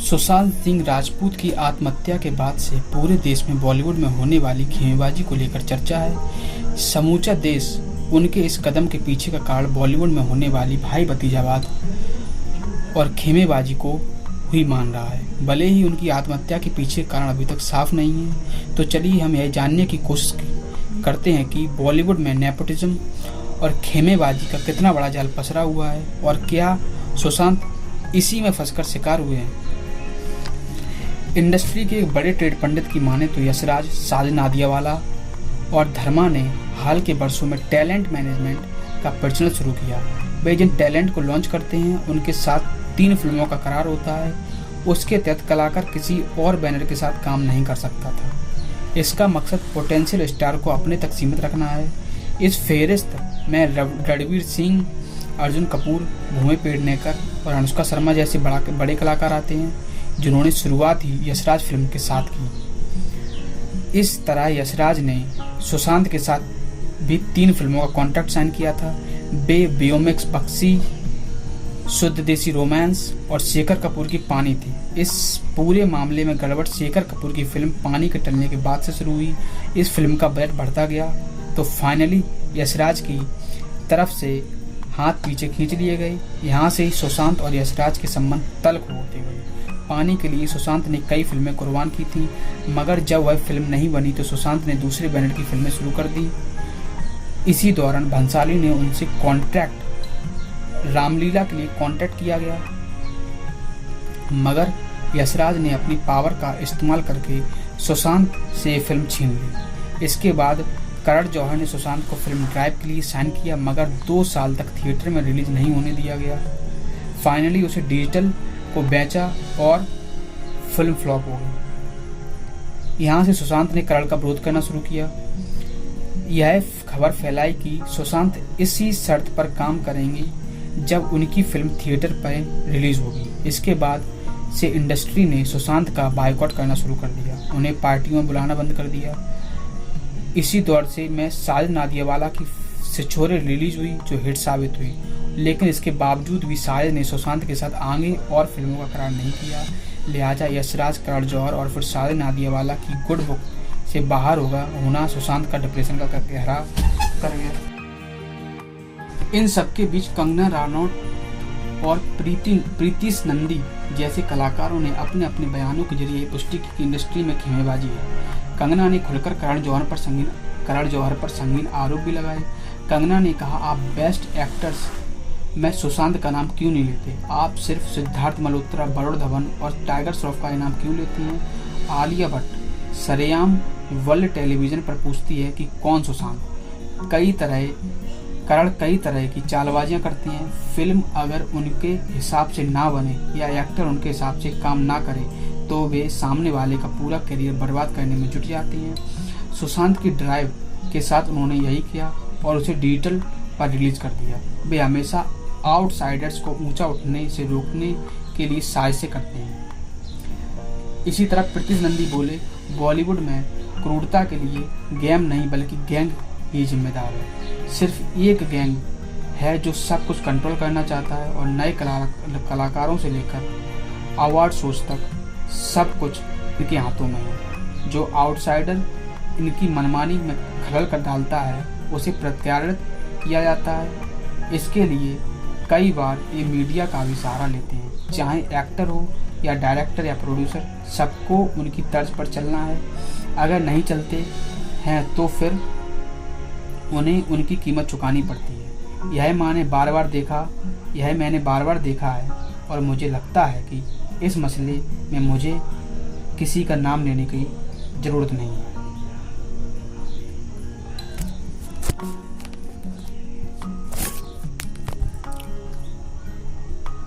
सुशांत सिंह राजपूत की आत्महत्या के बाद से पूरे देश में बॉलीवुड में होने वाली खेमेबाजी को लेकर चर्चा है। समूचा देश उनके इस कदम के पीछे का कारण बॉलीवुड में होने वाली भाई भतीजावाद और खेमेबाजी को ही मान रहा है। भले ही उनकी आत्महत्या के पीछे कारण अभी तक साफ नहीं है, तो चलिए हम यह जानने की कोशिश करते हैं कि बॉलीवुड में नेपोटिज्म और खेमेबाजी का कितना बड़ा जाल पसरा हुआ है और क्या सुशांत इसी में फंसकर शिकार हुए हैं। इंडस्ट्री के एक बड़े ट्रेड पंडित की माने तो यशराज, साजिद नादियाडवाला और धर्मा ने हाल के वर्षों में टैलेंट मैनेजमेंट का प्रचलन शुरू किया। वे जिन टैलेंट को लॉन्च करते हैं उनके साथ 3 फिल्मों का करार होता है। उसके तहत कलाकार किसी और बैनर के साथ काम नहीं कर सकता था। इसका मकसद पोटेंशियल स्टार को अपने तक सीमित रखना है। इस फेहरिस्त में रणवीर सिंह, अर्जुन कपूर, भूमि पेडनेकर और अनुष्का शर्मा जैसे बड़े कलाकार आते हैं, जिन्होंने शुरुआत ही यशराज फिल्म के साथ की। इस तरह यशराज ने सुशांत के साथ भी 3 फिल्मों का कॉन्ट्रैक्ट साइन किया था। बेओमिक्स बक्सी, शुद्ध देसी रोमांस और शेखर कपूर की पानी थी। इस पूरे मामले में गड़बड़ शेखर कपूर की फिल्म पानी के टलने के बाद से शुरू हुई। इस फिल्म का बजट बढ़ता गया तो फाइनली यशराज की तरफ से हाथ पीछे खींच लिए गए। यहाँ से ही सुशांत और यशराज के संबंध तल्ख होते गए। पानी के लिए सुशांत ने कई फिल्में कुर्बान की थी, मगर जब वह फिल्म नहीं बनी तो सुशांत ने दूसरे बैनर की फिल्में शुरू कर दी। इसी दौरान भंसाली ने उनसे कॉन्ट्रैक्ट रामलीला के लिए कॉन्ट्रैक्ट किया गया, मगर यशराज ने अपनी पावर का इस्तेमाल करके सुशांत से ये फिल्म छीन ली। इसके बाद करण जौहर ने सुशांत को फिल्म ड्राइव के लिए साइन किया, मगर 2 साल तक थिएटर में रिलीज नहीं होने दिया गया। फाइनली उसे डिजिटल को बेचा और फिल्म फ्लॉप हो गई। यहाँ से सुशांत ने करण का विरोध करना शुरू किया। यह खबर फैलाई कि सुशांत इसी शर्त पर काम करेंगे जब उनकी फिल्म थिएटर पर रिलीज होगी। इसके बाद से इंडस्ट्री ने सुशांत का बायकॉट करना शुरू कर दिया, उन्हें पार्टियों में बुलाना बंद कर दिया। इसी दौर से में साजिद नादियाडवाला की छिछोरे रिलीज हुई, जो हिट साबित हुई, लेकिन इसके बावजूद भी साजिद ने सुशांत के साथ आगे और फिल्मों का करार नहीं किया। लिहाजा यशराज, करण जौहर और फिर साजिद नादियाडवाला की गुड बुक से बाहर होना सुशांत का डिप्रेशन का गहरा कर गया। इन सबके बीच कंगना रनौत और प्रीतिश नंदी जैसे कलाकारों ने अपने अपने बयानों के जरिए पुष्टि की कि इंडस्ट्री में खेमेबाजी है। कंगना ने खुलकर करण जौहर पर संगीन आरोप भी लगाए। कंगना ने कहा, आप बेस्ट एक्टर्स में सुशांत का नाम क्यों नहीं लेते? आप सिर्फ सिद्धार्थ मल्होत्रा, वरुण धवन और टाइगर श्रॉफ का इनाम क्यों लेती हैं? आलिया भट्ट सरेआम वर्ल्ड टेलीविजन पर पूछती है कि कौन सुशांत? करण कई तरह की चालबाजियां करती हैं। फिल्म अगर उनके हिसाब से ना बने या एक्टर उनके हिसाब से काम ना करे तो वे सामने वाले का पूरा करियर बर्बाद करने में जुट जाती हैं। सुशांत की ड्राइव के साथ उन्होंने यही किया और उसे डिजिटल पर रिलीज कर दिया। वे हमेशा आउटसाइडर्स को ऊंचा उठने से रोकने के लिए साजिशें करते हैं। इसी तरह प्रीतिश नंदी बोले, बॉलीवुड में क्रूरता के लिए गेम नहीं बल्कि गैंग ही जिम्मेदार है। सिर्फ एक गैंग है जो सब कुछ कंट्रोल करना चाहता है और नए कलाकारों से लेकर अवार्ड शोज तक सब कुछ इनके हाथों में है। जो आउटसाइडर इनकी मनमानी में खलल कर डालता है उसे प्रत्यारित किया जाता है। इसके लिए कई बार ये मीडिया का भी सहारा लेते हैं। चाहे एक्टर हो या डायरेक्टर या प्रोड्यूसर, सबको उनकी तर्ज पर चलना है। अगर नहीं चलते हैं तो फिर उन्हें उनकी कीमत चुकानी पड़ती है। यह मैंने बार बार देखा है और मुझे लगता है कि इस मसले में मुझे किसी का नाम लेने की ज़रूरत नहीं है।